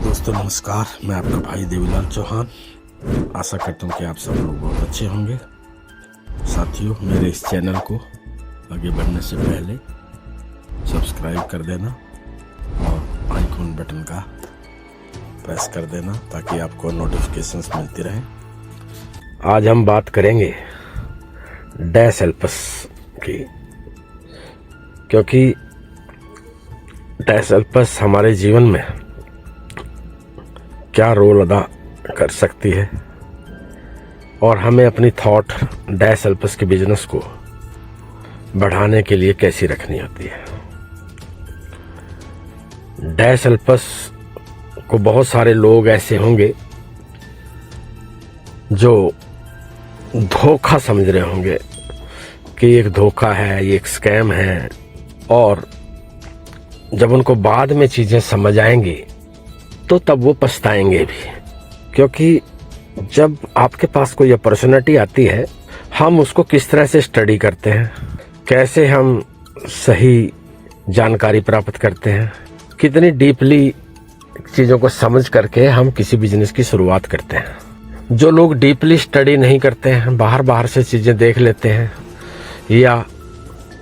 दोस्तों नमस्कार, मैं आपका भाई देवीलाल चौहान। आशा करता हूँ कि आप सब लोग बहुत अच्छे होंगे। साथियों, मेरे इस चैनल को आगे बढ़ने से पहले सब्सक्राइब कर देना और आइकॉन बटन का प्रेस कर देना ताकि आपको नोटिफिकेशंस मिलती रहें। आज हम बात करेंगे डैश एल्पस की, क्योंकि डैश एल्पस हमारे जीवन में क्या रोल अदा कर सकती है और हमें अपनी थॉट डैश एल्पस के बिजनेस को बढ़ाने के लिए कैसी रखनी होती है। डैश एल्पस को बहुत सारे लोग ऐसे होंगे जो धोखा समझ रहे होंगे कि एक धोखा है, ये एक स्कैम है, और जब उनको बाद में चीजें समझ आएंगी तो तब वो पछताएंगे भी। क्योंकि जब आपके पास कोई अपॉर्चुनिटी आती है, हम उसको किस तरह से स्टडी करते हैं, कैसे हम सही जानकारी प्राप्त करते हैं, कितनी डीपली चीज़ों को समझ करके हम किसी बिजनेस की शुरुआत करते हैं। जो लोग डीपली स्टडी नहीं करते हैं, बाहर से चीज़ें देख लेते हैं या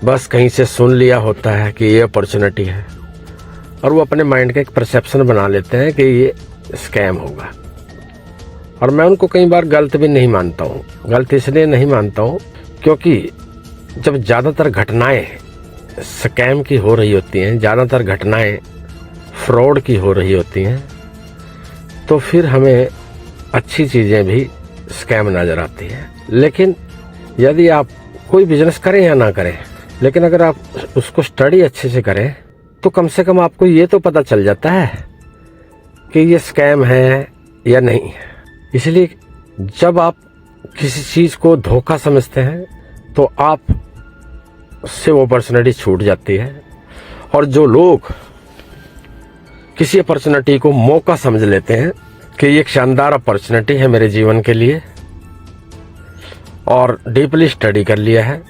बस कहीं से सुन लिया होता है कि ये अपॉर्चुनिटी है, और वो अपने माइंड का एक परसेप्शन बना लेते हैं कि ये स्कैम होगा। और मैं उनको कई बार गलत भी नहीं मानता हूँ। गलत इसलिए नहीं मानता हूँ क्योंकि जब ज़्यादातर घटनाएं स्कैम की हो रही होती हैं, ज़्यादातर घटनाएं फ्रॉड की हो रही होती हैं, तो फिर हमें अच्छी चीज़ें भी स्कैम नज़र आती हैं। लेकिन यदि आप कोई बिजनेस करें या ना करें, लेकिन अगर आप उसको स्टडी अच्छे से करें तो कम से कम आपको ये तो पता चल जाता है कि ये स्कैम है या नहीं है। इसलिए जब आप किसी चीज़ को धोखा समझते हैं तो आप से वो अपॉर्चुनिटी छूट जाती है, और जो लोग किसी अपॉर्चुनिटी को मौका समझ लेते हैं कि ये एक शानदार अपॉर्चुनिटी है मेरे जीवन के लिए, और डीपली स्टडी कर लिया है,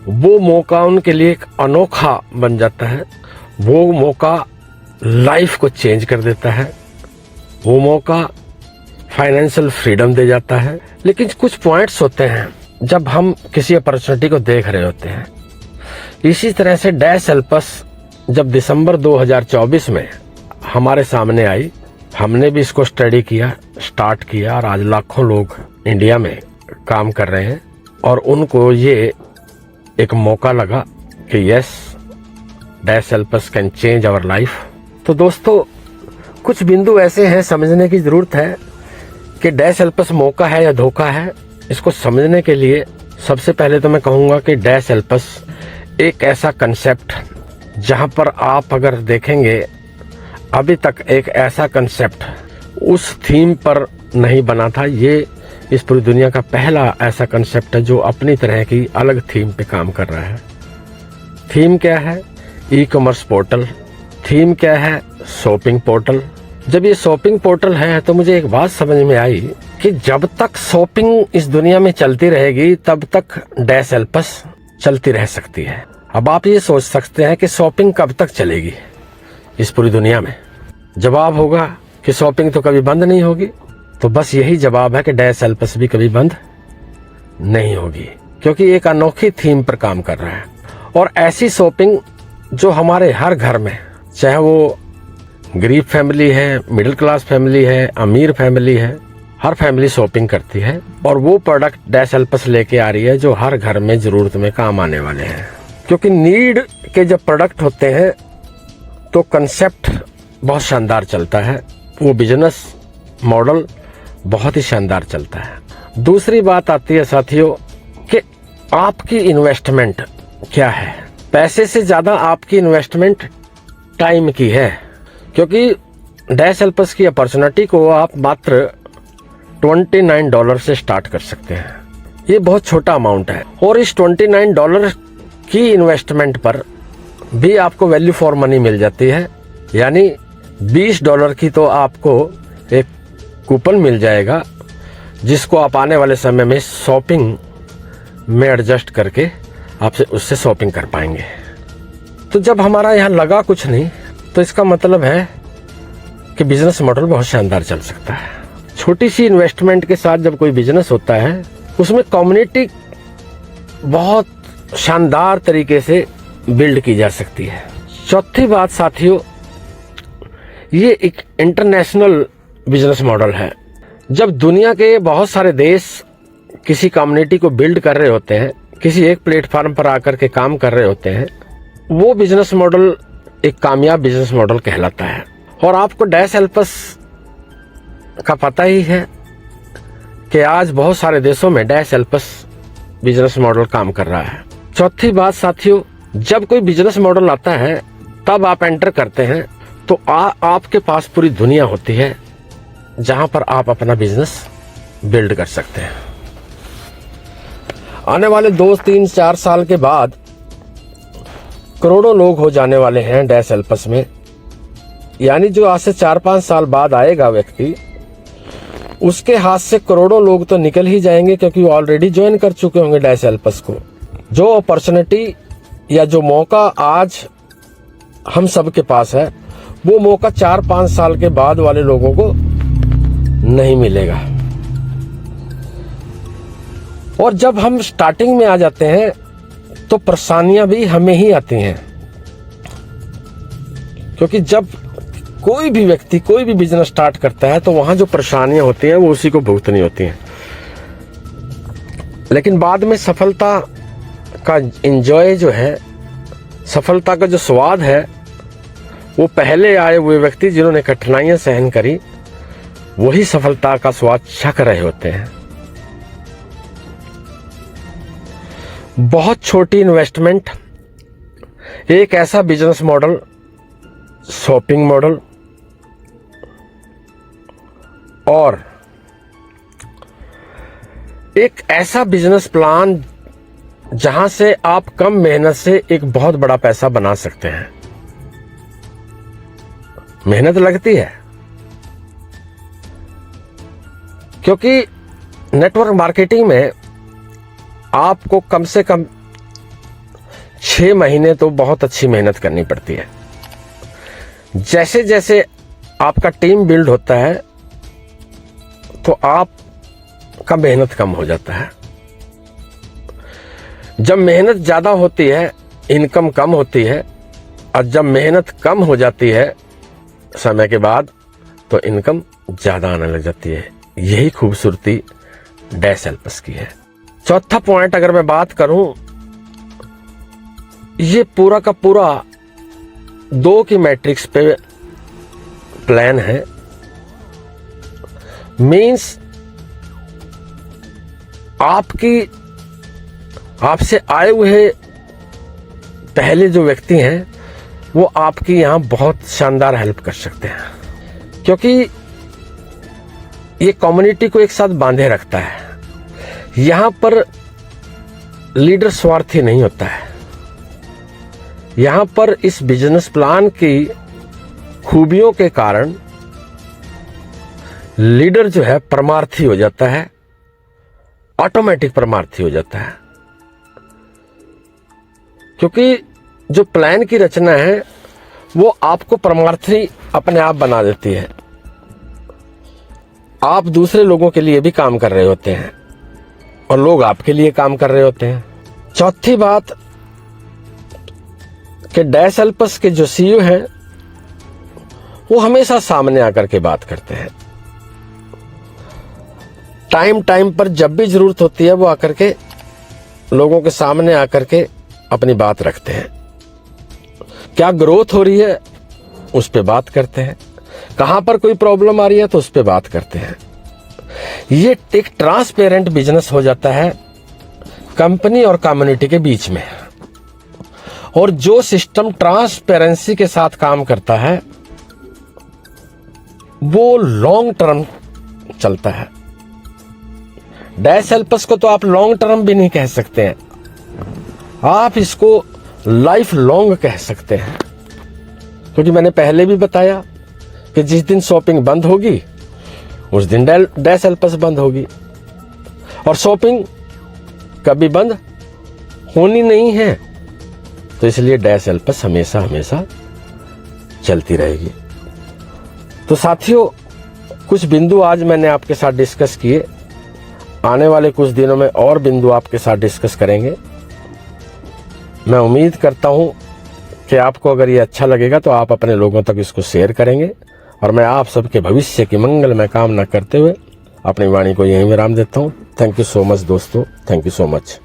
वो मौका उनके लिए एक अनोखा बन जाता है। वो मौका लाइफ को चेंज कर देता है, वो मौका फाइनेंशियल फ्रीडम दे जाता है। लेकिन कुछ पॉइंट्स होते हैं जब हम किसी अपॉर्चुनिटी को देख रहे होते हैं। इसी तरह से डैश एल्पस जब दिसंबर 2024 में हमारे सामने आई, हमने भी इसको स्टडी किया, स्टार्ट किया, और आज लाखों लोग इंडिया में काम कर रहे हैं और उनको ये एक मौका लगा कि yes, dash Alps can change our life. तो दोस्तों, कुछ बिंदु ऐसे हैं समझने की जरूरत है कि डैश एल्पस मौका है या धोखा है। इसको समझने के लिए सबसे पहले तो मैं कहूँगा कि डैश एल्पस एक ऐसा कंसेप्ट जहाँ पर आप अगर देखेंगे अभी तक एक ऐसा कंसेप्ट उस थीम पर नहीं बना था। ये इस पूरी दुनिया का पहला ऐसा कंसेप्ट है जो अपनी तरह की अलग थीम पे काम कर रहा है। थीम क्या है? E commerce portal. थीम क्या है? Shopping portal. जब ये शॉपिंग पोर्टल है तो मुझे एक बात समझ में आई कि जब तक शॉपिंग इस दुनिया में चलती रहेगी तब तक डैश एल्पस चलती रह सकती है। अब आप ये सोच सकते हैं कि शॉपिंग कब तक चलेगी इस पूरी दुनिया में। जवाब होगा कि शॉपिंग तो कभी बंद नहीं होगी। तो बस यही जवाब है कि डैश एल्पस भी कभी बंद नहीं होगी, क्योंकि एक अनोखी थीम पर काम कर रहा है। और ऐसी शॉपिंग जो हमारे हर घर में, चाहे वो गरीब फैमिली है, मिडिल क्लास फैमिली है, अमीर फैमिली है, हर फैमिली शॉपिंग करती है, और वो प्रोडक्ट डैश एल्पस लेके आ रही है जो हर घर में जरूरत में काम आने वाले हैं। क्योंकि नीड के जब प्रोडक्ट होते हैं तो कंसेप्ट बहुत शानदार चलता है, वो बिजनेस मॉडल बहुत ही शानदार चलता है। दूसरी बात आती है साथियों कि आपकी इन्वेस्टमेंट क्या है। पैसे से ज्यादा आपकी इन्वेस्टमेंट टाइम की है, क्योंकि डैश एल्पस की अपॉर्चुनिटी को आप मात्र $29 से स्टार्ट कर सकते हैं। ये बहुत छोटा अमाउंट है, और इस $29 की इन्वेस्टमेंट पर भी आपको वैल्यू फॉर मनी मिल जाती है। यानी $20 की तो आपको एक कूपन मिल जाएगा जिसको आप आने वाले समय में शॉपिंग में एडजस्ट करके आपसे उससे शॉपिंग कर पाएंगे। तो जब हमारा यहाँ लगा कुछ नहीं, तो इसका मतलब है कि बिजनेस मॉडल बहुत शानदार चल सकता है। छोटी सी इन्वेस्टमेंट के साथ जब कोई बिजनेस होता है उसमें कम्युनिटी बहुत शानदार तरीके से बिल्ड की जा सकती है। चौथी बात साथियों, ये एक इंटरनेशनल बिजनेस मॉडल है। जब दुनिया के बहुत सारे देश किसी कम्युनिटी को बिल्ड कर रहे होते हैं, किसी एक प्लेटफॉर्म पर आकर के काम कर रहे होते हैं, वो बिजनेस मॉडल एक कामयाब बिजनेस मॉडल कहलाता है। और आपको डैश हेल्पर्स का पता ही है कि आज बहुत सारे देशों में डैश हेल्पर्स बिजनेस मॉडल काम कर रहा है। चौथी बात साथियों, जब कोई बिजनेस मॉडल आता है तब आप एंटर करते हैं तो आपके पास पूरी दुनिया होती है जहां पर आप अपना बिजनेस बिल्ड कर सकते हैं। आने वाले 2, 3, 4 साल के बाद करोड़ों लोग हो जाने वाले हैं डैश हेल्पर्स में। यानी जो आज से 4-5 साल बाद आएगा व्यक्ति, उसके हाथ से करोड़ों लोग तो निकल ही जाएंगे, क्योंकि वो ऑलरेडी ज्वाइन कर चुके होंगे डैश हेल्पर्स को। जो अपॉर्चुनिटी या जो मौका आज हम सब के पास है, वो मौका 4-5 साल के बाद वाले लोगों को नहीं मिलेगा। और जब हम स्टार्टिंग में आ जाते हैं तो परेशानियां भी हमें ही आती हैं, क्योंकि जब कोई भी व्यक्ति कोई भी बिजनेस स्टार्ट करता है तो वहां जो परेशानियां होती हैं वो उसी को भुगतनी होती हैं। लेकिन बाद में सफलता का एंजॉय जो है, सफलता का जो स्वाद है, वो पहले आए हुए व्यक्ति जिन्होंने कठिनाइयां सहन करी, वही सफलता का स्वाद चख रहे होते हैं। बहुत छोटी इन्वेस्टमेंट, एक ऐसा बिजनेस मॉडल, शॉपिंग मॉडल और एक ऐसा बिजनेस प्लान जहां से आप कम मेहनत से एक बहुत बड़ा पैसा बना सकते हैं। मेहनत लगती है, क्योंकि नेटवर्क मार्केटिंग में आपको कम से कम 6 महीने तो बहुत अच्छी मेहनत करनी पड़ती है। जैसे जैसे आपका टीम बिल्ड होता है तो आपका मेहनत कम हो जाता है। जब मेहनत ज्यादा होती है इनकम कम होती है, और जब मेहनत कम हो जाती है समय के बाद तो इनकम ज्यादा आने लग जाती है। यही खूबसूरती डैश हेल्पर्स की है। चौथा पॉइंट अगर मैं बात करूं, ये पूरा का पूरा 2 की मैट्रिक्स पे प्लान है। मींस आपसे आए हुए पहले जो व्यक्ति हैं वो आपकी यहां बहुत शानदार हेल्प कर सकते हैं, क्योंकि ये कम्युनिटी को एक साथ बांधे रखता है। यहां पर लीडर स्वार्थी नहीं होता है। यहां पर इस बिजनेस प्लान की खूबियों के कारण लीडर जो है परमार्थी हो जाता है, ऑटोमेटिक परमार्थी हो जाता है। क्योंकि जो प्लान की रचना है वो आपको परमार्थी अपने आप बना देती है। आप दूसरे लोगों के लिए भी काम कर रहे होते हैं और लोग आपके लिए काम कर रहे होते हैं। चौथी बात कि डैश हेल्पर्स के जो सीईओ हैं वो हमेशा सामने आकर के बात करते हैं। टाइम पर जब भी जरूरत होती है वो आकर के लोगों के सामने आकर के अपनी बात रखते हैं। क्या ग्रोथ हो रही है उस पे बात करते हैं, कहां पर कोई प्रॉब्लम आ रही है तो उस पे बात करते हैं। ये एक ट्रांसपेरेंट बिजनेस हो जाता है कंपनी और कम्युनिटी के बीच में। और जो सिस्टम ट्रांसपेरेंसी के साथ काम करता है वो लॉन्ग टर्म चलता है। डैश हेल्पर्स को तो आप लॉन्ग टर्म भी नहीं कह सकते हैं, आप इसको लाइफ लॉन्ग कह सकते हैं। क्योंकि मैंने पहले भी बताया कि जिस दिन शॉपिंग बंद होगी उस दिन डैश हेल्पर्स बंद होगी, और शॉपिंग कभी बंद होनी नहीं है, तो इसलिए डैश हेल्पर्स हमेशा हमेशा चलती रहेगी। तो साथियों, कुछ बिंदु आज मैंने आपके साथ डिस्कस किए। आने वाले कुछ दिनों में और बिंदु आपके साथ डिस्कस करेंगे। मैं उम्मीद करता हूं कि आपको अगर ये अच्छा लगेगा तो आप अपने लोगों तक इसको शेयर करेंगे। और मैं आप सबके भविष्य की मंगलमय कामना करते हुए अपनी वाणी को यहीं विराम देता हूं। थैंक यू सो मच दोस्तों, थैंक यू सो मच।